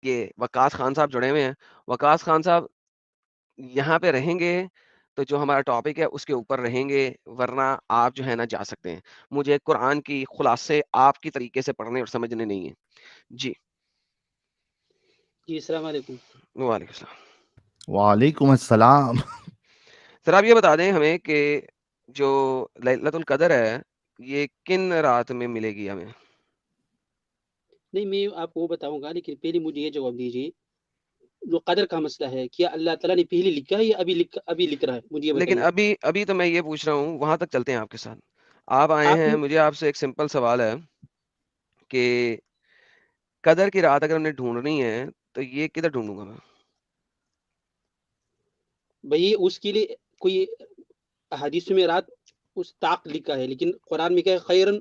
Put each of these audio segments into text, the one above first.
یہ وقاص خان صاحب جڑے ہوئے ہیں. وقاص خان صاحب یہاں پہ رہیں گے تو جو ہمارا ٹاپک ہے اس کے اوپر رہیں گے, ورنہ آپ جو ہے نا جا سکتے ہیں. مجھے قرآن کی خلاصے آپ کی طریقے سے پڑھنے اور سمجھنے نہیں ہیں. جی جی السلام علیکم. وعلیکم السلام. وعلیکم السلام. سر آپ یہ بتا دیں ہمیں کہ جو لیلۃ القدر ہے یہ کن رات میں ملے گی ہمیں؟ نہیں میں آپ کو وہ بتاؤں گا, لیکن پہلے مجھے یہ جواب دیجیے, جو قدر کا مسئلہ ہے کیا اللہ تعالیٰ نے پہلے لکھا ہے یا ابھی لکھ رہا ہے, مجھے یہ لیکن بتائیے. ابھی تو میں یہ پوچھ رہا ہوں, وہاں تک چلتے ہیں آپ کے ساتھ. آپ آئے ہیں, مجھے آپ سے ایک سمپل سوال ہے کہ قدر کی رات اگر ہم نے ڈھونڈنی ہے تو یہ کدھر ڈھونڈوں گا میں؟ بھائی اس کے لیے کوئی حدیث میں رات اس طاق لکھا ہے, لیکن قرآن میں کیا ہے, خیرن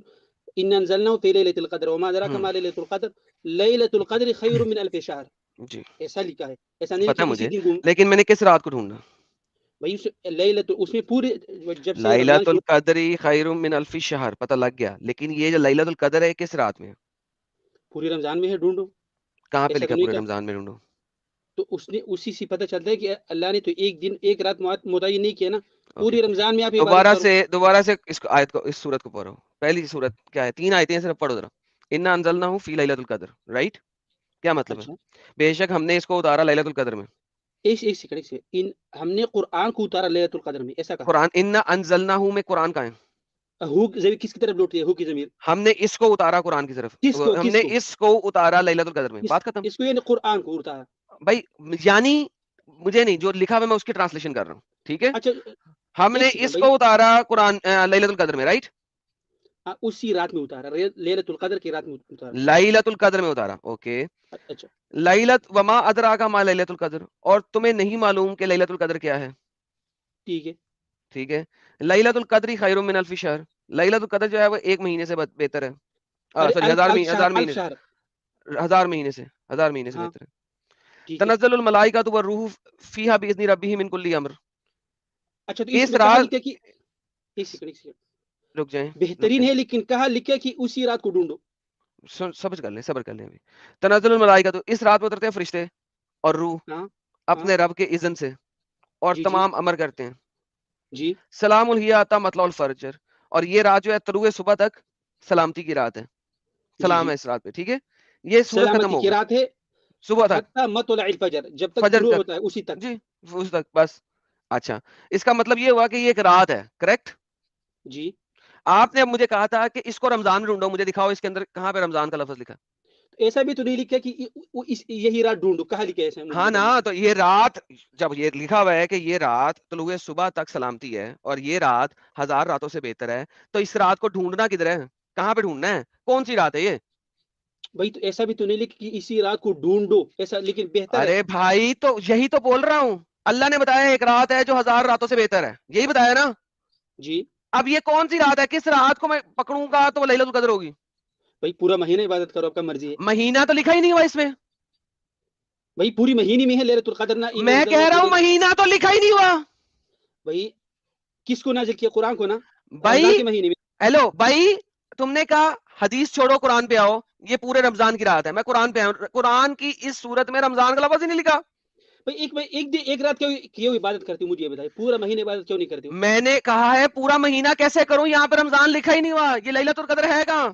ان انزلناه في ليلة القدر وما ادراك ما ليلة القدر ليلة القدر خير من الف شهر. جی ایسا لکھا ہے, ایسا نہیں پتہ کہ ہے اسی مجھے, دن لیکن میں نے کس رات کو ڈھونڈنا؟ بھائی اس میں پورے جب سے رمضان لیلۃ القدر خیر من الف شہر, پتہ لگ گیا, لیکن یہ جو لیلۃ القدر ہے کس رات میں ہے؟ پورے رمضان میں ہے, ڈھونڈو. کہاں پہ ایسا تو لکھا نہیں پورے کہا, رمضان میں ڈھونڈو؟ تو اس نے اسی سے پتہ چلتا ہے کہ اللہ نے تو ایک دن ایک رات متعین نہیں کیا نا, اوکے, پوری رمضان میں آپ عبادت دوبارہ کرو. سے اس آیت کو, اس سورت کو پڑھو. پہلی سورت کیا ہے؟ 3 آیتیں صرف پڑھو ذرا. انا انزلناہ فی لیلۃ القدر, رائٹ؟ کیا مطلب ہے؟ اچھا بے شک ہم نے اس کو اتارا لیلۃ القدر میں. ایک سیکنڈ, ہم نے قرآن کو اتارا لیلۃ القدر میں, ایسا کہا. قرآن انا انزلناہ میں قرآن کا ہے. کس کی طرف لوٹتی ہے, ہو کی ضمیر ہم نے اس کو اتارا قرآن کی طرف, ہم نے اس کو اتارا لیلۃ القدر میں. بات ختم. اس کو یعنی قرآن کو اتارا. بھائی یعنی مجھے نہیں, جو لکھا ہوا میں اس کی ٹرانسلیشن کر رہا ہوں, ٹھیک ہے؟ اچھا ہم نے ایک سیکنڈ اس بھائی, کو اتارا قرآن لیلۃ القدر میں, رائٹ؟ اسی رات میں اتارا, لیلۃ القدر کی رات میں اتارا. لیلۃ القدر میں اتارا, اوکے. اچھا لیلۃ وما ادراک ما لیلۃ القدر, اور تمہیں نہیں معلوم کہ لیلۃ القدر کیا ہے, ٹھیک ہے. ٹھیک ہے. لیلۃ القدر خیر من الف شہر, لیلۃ القدر جو ہے وہ ایک مہینے سے بہتر ہے. ارے سوری, الف شہر. ہزار مہینے سے ہاں بہتر ہے. ٹھیک ہے. تنزل الملائکۃ والروح فیہا باذن ربہم من کل امر. اچھا تو اس اس میں کہا رات, لکھا کہ ایک سیکنڈ رک جائیں بہترین ہے, لیکن کہا لکھا کہ اسی رات کو ڈھونڈو. صبر کر لیں ابھی. تنزل الملائکۃ, اس رات میں اترتے ہیں فرشتے اور روح ہاں ہاں اپنے رب کے اذن سے, اور جی جی تمام امر کرتے ہیں. جی سلام ہی آتا مطلع الفجر, اور یہ رات جو ہے طلوع صبح تک سلامتی کی رات ہے. جی سلام جی ہے اس رات پہ, ٹھیک ہے. یہ سورت ختم سلامتی ہو کی گئی رات ہے صبح تک, حتی مطلع الفجر, جب تک فجر طلوع تک, ہوتا ہے اسی تک. جی اس تک بس. اچھا, اس کا مطلب یہ ہوا کہ یہ ایک رات ہے, کریکٹ؟ جی آپ نے اب مجھے کہا تھا کہ اس کو رمضان میں ڈھونڈو, مجھے دکھاؤ اس کے اندر کہاں پہ رمضان کا لفظ لکھا. ایسا بھی تو نہیں لکھا کہ یہی رات ڈھونڈو, کہا لکھا ہے ایسا, مجھے ہاں نا, بتائیے. تو یہ رات, جب یہ لکھا ہوا ہے کہ یہ رات طلوع صبح تک سلامتی ہے اور یہ رات 1000 راتوں سے بہتر ہے, تو اس رات کو ڈھونڈنا کدھر ہے, کہاں پہ ڈھونڈنا ہے, کون سی رات ہے یہ؟ بھائی تو ایسا بھی تو نہیں لکھا کہ اسی رات کو ڈھونڈو, ایسا لیکن بہتر ہے. ارے بھائی تو یہی تو بول رہا ہوں, اللہ نے بتایا ایک رات ہے جو 1000 راتوں سے بہتر ہے, یہی بتایا نا. جی اب یہ کون سی رات ہے, کس رات کو میں پکڑوں گا تو وہ لیلۃ القدر ہوگی؟ بھائی پورا مہینہ عبادت کرو, آپ کا مرضی ہے. مہینہ تو لکھا ہی نہیں ہوا اس میں. بھائی پوری مہینے میں ہے لیلۃ القدر نا, ان میں انزلناه کہہ رہا فی ہوں لیلۃ. مہینہ تو لکھا ہی نہیں ہوا. بھائی کس کو نازل کیا, قرآن کو نا, بھائی رمضان کے مہینے میں. ہیلو بھائی, تم نے کہا حدیث چھوڑو قرآن پہ آؤ, یہ پورے رمضان کی رات ہے, میں قرآن پہ آؤں, قرآن کی اس صورت میں رمضان کا لفظ ہی نہیں لکھا. بھائی ایک رات کیوں عبادت کرتے ہو, مجھے یہ بتائیے, پورا مہینے عبادت کیوں نہیں کرتے ہو؟ میں نے کہا ہے پورا مہینہ کیسے کروں, یہاں پہ رمضان لکھا ہی نہیں ہوا, یہ لیلۃ القدر ہے کہاں؟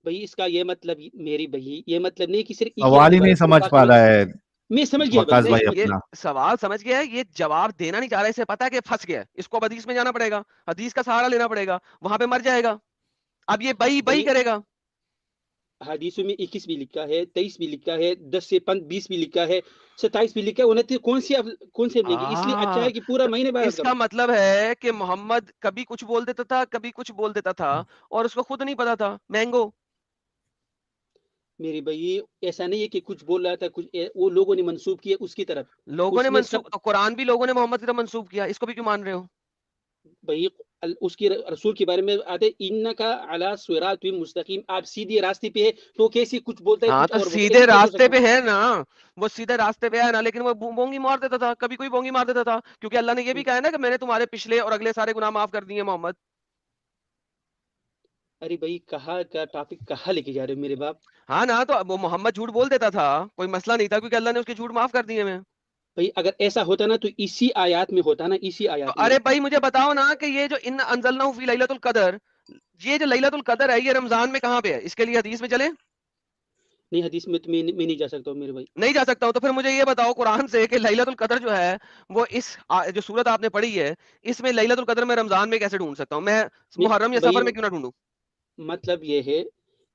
بھائی اس کا یہ مطلب, میری بھائی یہ مطلب نہیں کہ صرف یہ سوال ہم ہی نہیں عبادت کریں سمجھ باقی پا رہا ہے میں سمجھ گیا بھائی, وقاص میں بھائی سمجھ یہ اپنا. سوال سمجھ گیا ہے, یہ جواب دینا نہیں چاہ رہا, اسے پتا ہے کہ پھنس گیا ہے, اس کو اب حدیث میں جانا پڑے گا, حدیث کا سہارا لینا پڑے گا, وہاں پہ مر جائے گا. اب یہ بئی بھائی کرے گا. حدیثوں میں 21 بھی لکھا ہے, 23 بھی لکھا ہے, 10 سے 20 بھی لکھا ہے, 27 بھی لکھا ہے, 29 کون سے لیں گے, اس لیے اچھا ہے کہ پورا تو مہینے عبادت اس کرو. کا مطلب ہے کہ محمد کبھی کچھ بول دیتا تھا, کبھی کچھ بول دیتا تھا, اور اس کو خود نہیں پتا تھا. مینگو میری بھائی ایسا نہیں ہے کہ کچھ بول رہا تھا, کچھ وہ لوگوں نے منسوب کیا اس کی طرف. لوگوں نے اس میں منسوب, سب تو قرآن بھی لوگوں نے محمد کی طرف منسوب کیا, اس کو بھی کیوں مان رہے ہو؟ بھائی اس کی رسول کے بارے میں آتے, انکا علی صراط مستقیم, آپ سیدھے راستے پہ ہے, تو کیسے کچھ بولتا ہے ہاں کچھ تو اور بولتا ہے, سیدھے ایسے کیسے ہو راستے سکتا پہ ہے؟ ہے نا, وہ سیدھے راستے پہ ہے نا, لیکن وہ بونگی مار دیتا تھا, کبھی کوئی بونگی مار دیتا تھا, کیونکہ اللہ نے یہ بھی کہا ہے نا کہ میں نے تمہارے پچھلے اور اگلے سارے گناہ معاف کر دیے محمد. ارے بھائی کہاں کا ٹاپک کہاں لے کے جا رہے ہو میرے باپ؟ ہاں نا، تو وہ محمد جھوٹ بول دیتا تھا، کوئی مسئلہ نہیں تھا، کیونکہ اللہ نے اس کے جھوٹ معاف کر دیے میں. بھائی اگر ایسا ہوتا نا تو اسی آیات میں ہوتا نا، اسی تو آیات میں. ارے بھائی مجھے بتاؤ نا کہ یہ جو ان انزلناہ فی لیلۃ القدر، یہ جو لیلۃ القدر ہے یہ رمضان میں کہاں پہ ہے؟ اس کے لیے حدیث میں چلے. نہیں حدیث میں تو میں نہیں جا سکتا ہوں میرے بھائی. نہیں جا سکتا ہوں تو پھر مجھے یہ بتاؤ قرآن سے کہ لیلۃ القدر جو ہے وہ اس جو سورت آپ نے پڑھی ہے اس میں لیلۃ القدر میں رمضان میں کیسے ڈھونڈ سکتا ہوں میں؟ محرم یا بھائی سفر میں کیوں نہ ڈھونڈوں؟ مطلب یہ ہے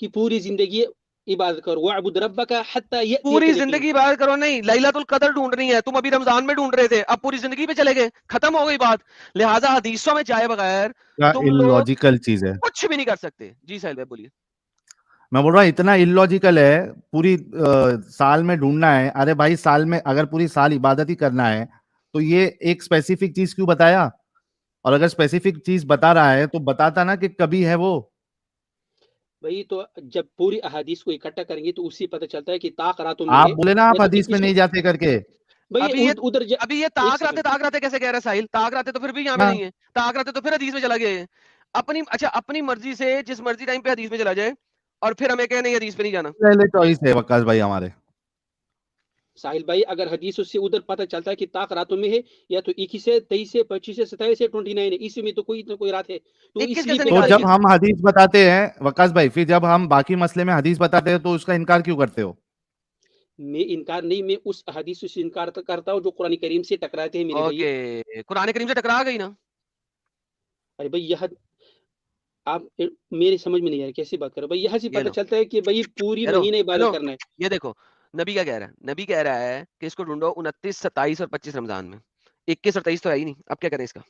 کہ پوری زندگی عبادت کرو، وَاعْبُدْ رَبَّكَ حَتَّى پوری يَأْتِيَكَ الْيَقِينُ. زندگی بات کرو نہیں، لیلۃ القدر ڈھونڈ رہی ہے تم، ابھی رمضان میں ڈھونڈ رہے تھے، اب پوری زندگی پہ چلے گئے، ختم ہو گئی بات. لہٰذا حدیثوں میں جائے بغیر کیا تم لوگ illogical چیز ہے. کچھ بھی نہیں کر سکتے. جی سہیل بھائی بولیے. میں بول رہا ہوں اتنا illogical ہے، پوری سال میں ڈھونڈنا ہے. ارے بھائی سال میں اگر پوری سال عبادت ہی کرنا ہے تو یہ ایک اسپیسیفک چیز کیوں بتایا؟ اور اگر اسپیسیفک چیز بتا رہا ہے تو بتاتا نا کہ کبھی ہے وہ. بھائی تو جب پوری احادیث کو اکٹھا کریں گے تو اس سے پتہ چلتا ہے کہ طاق راتوں میں آپ ہے بولے نا یا آپ تو حدیث میں 21 میں. نہیں جاتے کر کے. بھئی ابھی یہ ادھر ابھی یہ ایک طاق سیکنڈ. راتے کیسے کہہ رہا ہے ساحل؟ طاق راتے تو پھر بھی یہاں پہ ہاں نہیں ہے، طاق راتے تو پھر حدیث میں چلا گیا ہے. اچھا اپنی مرضی سے جس مرضی ٹائم پہ حدیث میں چلا جائے اور پھر ہمیں کہ نہیں حدیث پہ نہیں جانا. پہلے چوائس ہے وکاس بھائی ہمارے. ساحل بھائی اگر حدیث سے ادھر پتہ چلتا ہے کہ طاق راتوں میں ہے یا تو 21 سے 23 سے 25 سے 27 سے 29 ہے، اسی میں تو کوئی نہ کوئی رات ہے تو 21 اس لیے کیسے پھر تو نکال کریں دیا؟ گے. جب ہم حدیث بتاتے ہیں وکاس بھائی، پھر جب ہم باقی مسئلے میں حدیث بتاتے ہیں تو اس کا انکار کیوں کرتے ہو؟ میں انکار نہیں، میں اس حدیث سے انکار کرتا ہوں جو قرآن کریم سے ٹکراتے ہیں میرے بھائی. اوکے، قرآن کریم سے ٹکرا گئی نا. ارے بھائی یہ آپ میری سمجھ میں نہیں آ رہی کیسی بات کر رہے ہو بھائی. یہاں سے یہ پتہ لو چلتا ہے کہ بھائی پوری ہیلو مہینے عبادت ہیلو، کرنا ہے. یہ دیکھو نبی کیا کہہ رہا ہے. نبی کہہ رہا ہے کہ اس کو ڈھونڈو 29 27 اور 25 رمضان میں. 21 اور 23 تو ہے ہی نہیں، اب کیا کریں اس کا؟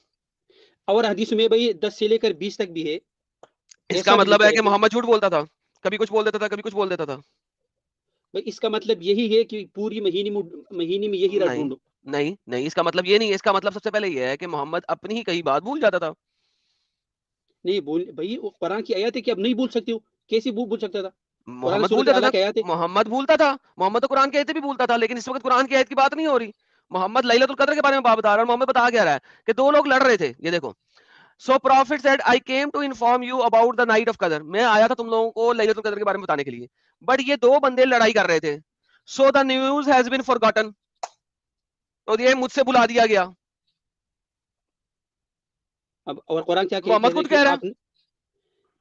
اور حدیث میں بھائی 10 سے لے کر 20 تک بھی ہے، اس کا ایسا بھی مطلب لکھا ہے ہے کہ محمد جھوٹ بولتا تھا، کبھی کچھ بول دیتا تھا، کبھی کچھ بول دیتا تھا. بھائی اس کا مطلب یہی ہے کہ پوری مہینے میں یہی رات نہیں ڈھونڈو. نہیں نہیں، اس کا مطلب یہ نہیں ہے. اس کا مطلب سب سے پہلے یہ ہے کہ محمد اپنی ہی کئی بات بھول جاتا تھا. نہیں بول بھائی وہ قرآن کی آیات ہے کہ اب نہیں بول سکتے ہو، کیسے بول سکتا تھا؟ قرآن محمد بھول صورت جاتا اللہ تھا. کی آیات ہے. محمد بھولتا تھا. محمد تو قرآن کی آیتیں بھی بھولتا تھا، لیکن اس وقت قرآن کی آیت کی بات نہیں ہو رہی. محمد لیلۃ القدر کے بارے میں بات بتا رہا ہے. محمد بتا کیا رہا ہے کہ دو لوگ لڑ رہے تھے. یہ دیکھو، so prophet said I came to inform you about the night of Qadr. میں آیا تھا تم لوگوں کو لیلۃ القدر کے بارے میں بتانے کے لیے، بٹ یہ دو بندے لڑائی کر رہے تھے. So the news has been forgotten, اور یہ مجھ سے بلا دیا گیا. اب اور قرآن کیا کہتے محمد ہیں خود کہ کہہ رہا آپ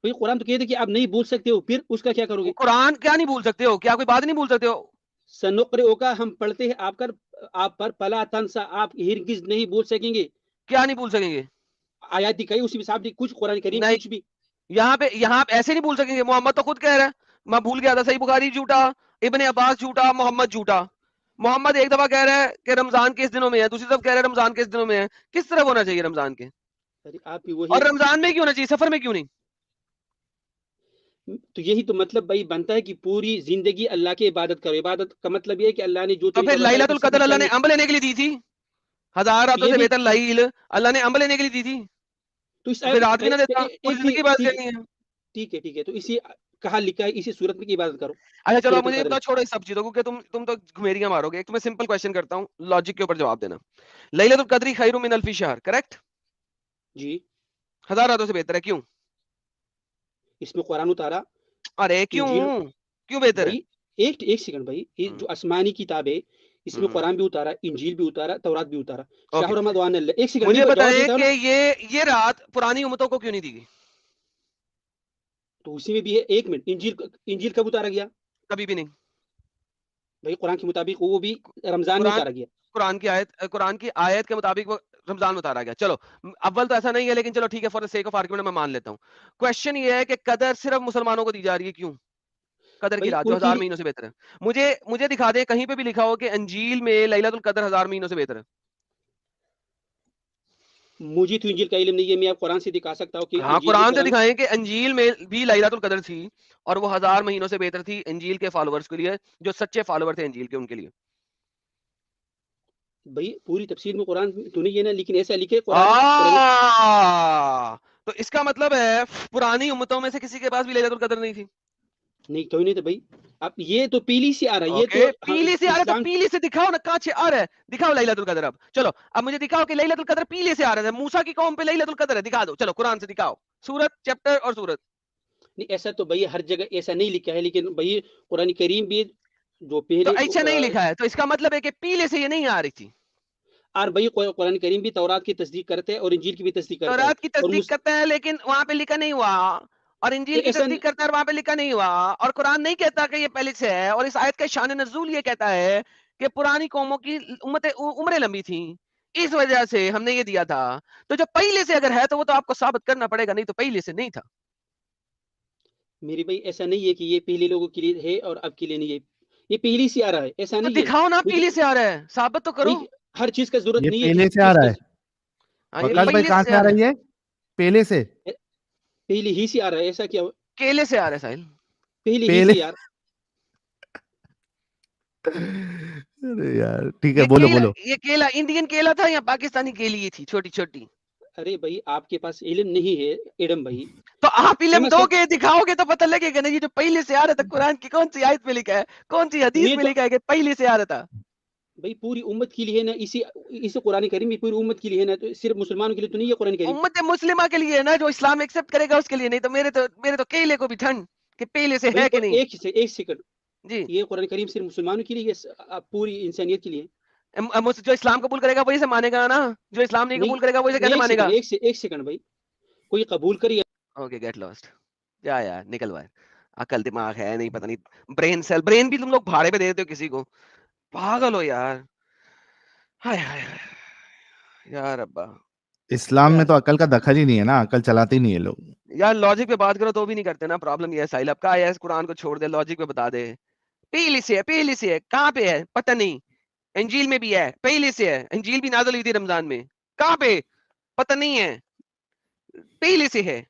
بھائی قرآن تو کہتے ہیں کہ آپ نہیں بول سکتے ہو، پھر اس کا کیا کرو ہے گے؟ قرآن کیا نہیں بھول سکتے ہو؟ کیا کوئی بات نہیں بھول سکتے ہو؟ سنقرئک کا ہم پڑھتے ہیں آپ پر فلا تنسا، آپ ہرگز نہیں بول سکیں گے. کیا نہیں بھول سکیں گے؟ آیات دکھائی اسی میں صاحب کچھ قرآن کریم نہیں، کچھ بھی. یہاں پہ ایسے نہیں بھول سکیں گے. محمد تو خود کہہ رہا ہے میں بھول گیا تھا. صحیح بخاری جھوٹا، ابن عباس جھوٹا، محمد جھوٹا. محمد ایک دفعہ کہہ رہا ہے کہ رمضان کس دنوں میں ہے، دوسری طرف کہہ رہا ہے رمضان کس دنوں میں ہے. کس طرح ہونا چاہیے رمضان کے؟ ارے آپ بھی اور وہی رمضان میں کیوں ہونا چاہیے، سفر میں کیوں نہیں؟ تو یہی تو مطلب بھائی بنتا ہے کہ پوری زندگی اللہ کی عبادت کرو. عبادت کا مطلب یہ ہے کہ اللہ نے جو تو پھر طریقہ بتایا لیلۃ اسی القدر پر اللہ نے چلنا ہے. امب لینے کے لیے دی تھی. 1000 راتوں یہ سے بھی بہتر لیل اللہ نے امب لینے کے لیے دی تھی. تو اس تو پھر رات بھی نہ دیتا، پوری ایک زندگی بات ٹھیک کرنی ہے. ٹھیک ہے تو اسی کہاں لکھا ہے اسی صورت میں کی عبادت کرو اچھا چلو ليلة مجھے یہ القدر بتاؤ، میں. چھوڑو اس سب چیزوں کو کہ تم تو گھمیریاں مارو گے. ایک تو میں سمپل کوشچن کرتا ہوں، لاجک کے اوپر جواب دینا. لیلۃ القدر خیر من الف شہر، کریکٹ؟ جی 1000 راتوں سے بہتر ہے. کیوں؟ اس میں قرآن اتارا، ارے کیوں انجیل. کیوں بہتر ہے؟ بھائی ایک سیکنڈ بھائی، یہ جو آسمانی کتاب ہے اس میں قرآن بھی اتارا، انجیل بھی اتارا، تورات بھی اتارا. شاہ اوکے، رمضان اللہ. ایک سیکنڈ مجھے میں جواب بتائیں دیتا ہوں نا. کہ یہ رات پرانی امتوں کو کیوں نہیں دی گئی؟ تو اسی میں بھی ہے. ایک منٹ، انجیل کب اتارا گیا؟ کبھی بھی نہیں. بھائی قرآن کے مطابق وہ بھی رمضان میں قرآن اتارا گیا. قرآن کی آیت کے مطابق وہ رمضان میں اتارا گیا. چلو اول تو ایسا نہیں ہے، لیکن چلو ٹھیک ہے، for the sake of argument میں مان لیتا ہوں. کوشچن یہ ہے کہ قدر صرف مسلمانوں کو دی جا رہی ہے. کیوں قدر کی بھائی رات جو ان کے 1000 مہینوں سے بہتر ہے؟ مجھے دکھا دیں کہیں پہ بھی لکھا ہو کہ انجیل میں لیلۃ القدر 1000 مہینوں سے بہتر ہے. مجھے تو انجیل کا علم نہیں ہے، میں آپ قرآن سے دکھا سکتا ہوں کہ ہاں انجیل میں قرآن سے قرآن. دکھائیں کہ انجیل میں بھی لیلۃ القدر تھی اور وہ 1000 مہینوں سے بہتر تھی انجیل کے فالوورز کے لیے، جو سچے فالوور تھے انجیل کے، ان کے لیے. بھائی پوری تفسیر میں قرآن تو نہیں ہے نا، لیکن ایسا لکھے قرآن. تو اس کا مطلب ہے پرانی امتوں میں سے کسی کے پاس بھی لیلۃ القدر نہیں تھی. نہیں کوئی نہیں. تو بھائی اب یہ تو پیلی سے آ رہا ہے، یہ اوکے، تو پیلی سے آ رہا ہے تو اسلام. پیلی سے دکھاؤ نا، کہاں آ رہا ہے دکھاؤ لیلۃ القدر. اب چلو اب مجھے دکھاؤ کہ لیلۃ القدر پیلی سے آ رہا ہے. موسیٰ کی قوم پہ لیلۃ القدر ہے، دکھا دو. چلو قرآن سے دکھاؤ، سورت چیپٹر اور سورت. نہیں ایسا تو بھائی ہر جگہ ایسا نہیں لکھا ہے، لیکن بھائی قرآن کریم بھی جو تو پہلے ایسا نہیں لکھا ہے، تو اس کا مطلب ہے کہ پیلے سے یہ نہیں آ رہی تھی. اور بھائی قرآن کریم بھی تورات کی تصدیق کرتے ہیں اور انجیل کی بھی تصدیق کرتا ہے. تورات کی اور تصدیق کرتے ہیں لیکن وہاں پہ لکھا نہیں ہوا، اور انجیل کی ایسا تصدیق کرتا ہے اور وہاں پہ لکھا نہیں ہوا، اور قرآن نہیں کہتا کہ یہ پہلے سے ہے. اور اس آیت کا شان نزول یہ کہتا ہے کہ پرانی قوموں کی عمریں لمبی تھیں، اس وجہ سے ہم نے یہ دیا تھا. تو جو پہلے سے اگر ہے تو وہ تو آپ کو ثابت کرنا پڑے گا، نہیں تو پہلے سے نہیں تھا. میری بھائی ایسا نہیں ہے کہ یہ پہلے لوگوں کے لیے ہے اور اب کے لیے نہیں ہے، یہ پہلے سے آ رہا ہے، ایسا تو نہیں ہے. دکھاؤ نا لیکن پہلے سے آ رہا ہے، ثابت تو کرو. ہر چیز کا ضرورت یہ نہیں ہے پہلے سے آ چیز رہا کا ہے. ہاں، یہ وکاس بھائی پہلے کہاں سے آ رہی ہے؟ پہلے سے پہلے ہی سے آ رہا ہے. ایسا کیا کیلے سے آ رہا ہے ساحل. پہلے ہی پہلے سے یار. ارے یار ٹھیک ہے، بولو بولو. یہ کیلا انڈین کیلا تھا یا پاکستانی کیلی تھی چھوٹی چھوٹی؟ ارے بھائی آپ کے پاس علم نہیں ہے ایڈم بھائی. تو آپ علم سمجھ دو کر گے، دکھاؤ گے تو پتہ لگے گا نا. یہ جو پہلے سے آ رہا تھا قرآن کی کون سی آیت میں لکھا ہے، کون سی حدیث میں میں تو لکھا ہے کہ پہلے سے آ رہا تھا؟ بھائی پوری امت کے لیے ہے نا، اسی قرآن کریم میں پوری امت کے لیے ہے نا، تو صرف مسلمانوں کے لیے تو نہیں ہے قرآن کریم. امت مسلمہ کے لیے ہے نا، جو اسلام ایکسپٹ کرے گا اس کے لیے. نہیں تو میرے تو کیلے کو بھی ٹھنڈ کہ پہلے سے ہے کہ نہیں. ایک سیکنڈ، جی، یہ قرآن کریم صرف مسلمانوں کے لیے پوری انسانیت کے لیے؟ جو اسلام قبول کرے گا وہی سے مانے گا نا، جو اسلام نہیں قبول کرے گا وہی سے کیسے مانے گا؟ ایک سیکنڈ بھائی، کوئی قبول کری اوکے گیٹ لاسٹ. کیا یار نکل وائے، عقل دماغ ہے نہیں، پتہ نہیں برین سیل، برین بھی تم لوگ بھاڑے پہ دیتے ہو کسی کو. پاگل ہو یار. ہائے ہائے ہائے یار ابا. اسلام میں تو عقل کا دخل ہی نہیں ہے نا، عقل چلاتے ہی نہیں ہے لوگ. یار لاجک پہ بات کرو تو بھی نہیں کرتے نا. پرابلم یہ ہے ساحل، اب کا ہے قرآن کو چھوڑ دے، لاجک پہ بتا دے. پہلے سے ہے، پہلے سے ہے، کہاں پہ ہے پتہ نہیں. انجیل میں بھی ہے پہلے سے ہے، انجیل بھی نازل ہوئی تھی رمضان میں، کہاں پہ پتہ نہیں ہے، پہلے سے ہے.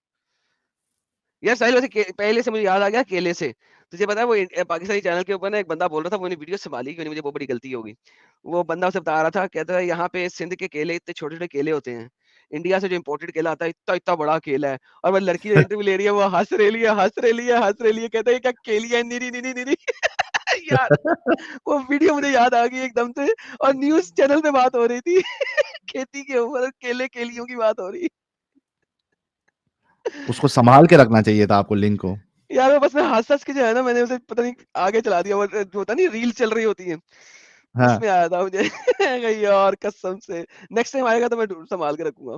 یار ساحل ویسے پہلے سے مجھے یاد آ گیا کیلے سے. تجھے پتا ہے وہ پاکستانی چینل کے اوپر نا ایک بندہ بول رہا تھا، وہ نے ویڈیو سنبھالی کہ مجھے بہت بڑی غلطی ہوگی. وہ بندہ اسے بتا رہا تھا، کہتا ہے یہاں پہ سندھ کے کیلے اتنے چھوٹے چھوٹے کیلے ہوتے ہیں، انڈیا سے جو امپورٹڈ کیلا آتا ہے اتنا اتنا بڑا کیلا ہے. اور وہ لڑکی جو انٹرویو لے رہی ہے وہ ہنس رہی ہے کہتا ہے کیا کیلی ہے نیری نیری نیری. یار وہ ویڈیو مجھے یاد آ گئی ایک دم سے، اور نیوز چینل پہ بات ہو رہی تھی کھیتی کے اوپر، کیلے کیلیوں کی بات ہو رہی. اس کو سنبھال کے رکھنا چاہیے تھا آپ کو لنک کو. یار وہ بس میں ہنس کے جو ہے نا، میں نے اسے پتہ نہیں آگے چلا دیا. وہ جو ہوتا نہیں ریل چل رہی ہوتی ہے اس ہاں میں آیا تھا مجھے. یار قسم سے نیکسٹ ٹائم آئے گا تو میں سنبھال کے رکھوں گا.